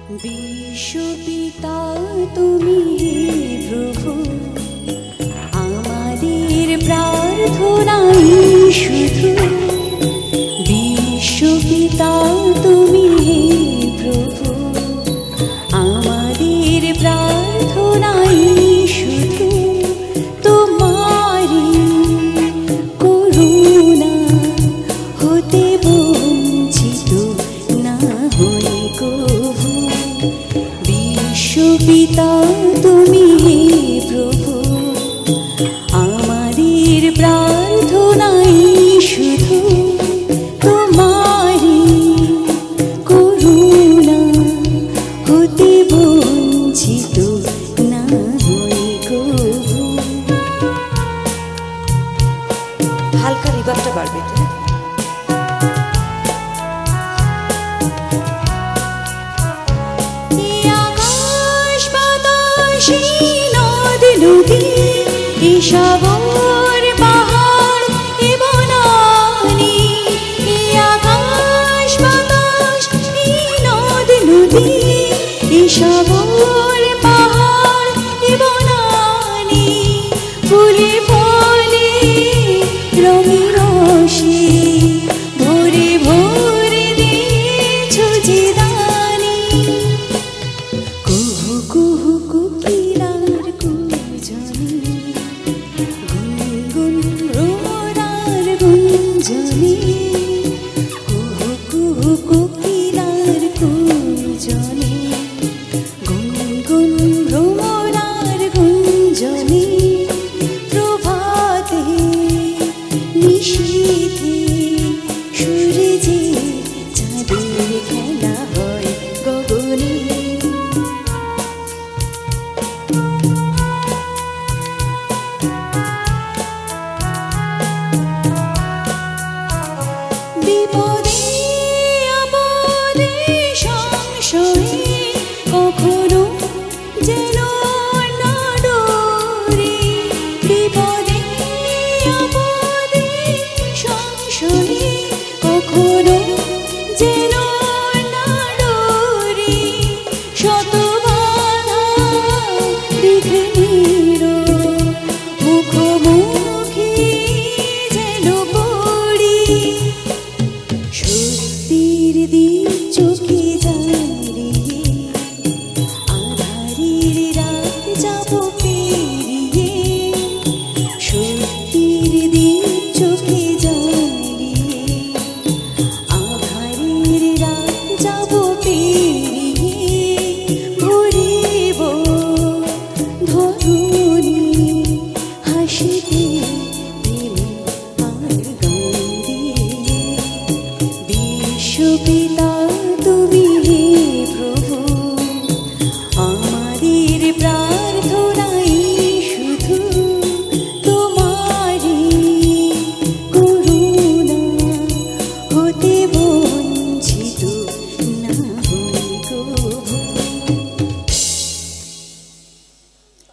বিশ্বপিতা তুমি প্রভু, আমাদের প্রার্থনাই শুধু। বিশ্বপিতা তুমি প্রভু, আমাদের প্রার্থনাই শুধু। তোমারি করুণা হতে বঞ্চিত না হই কভু। বিশ্বপিতা তুমি প্রভু, আমাদের প্রার্থনাই শুধু। তোমারি করুণা হতে বঞ্চিত না হই কভু। হালকা রিভাবটা বাড়বে তো। নদ নদী সাগর পাহাড় এ বনানী, আকাশ বাতাস নদ নদী সাগর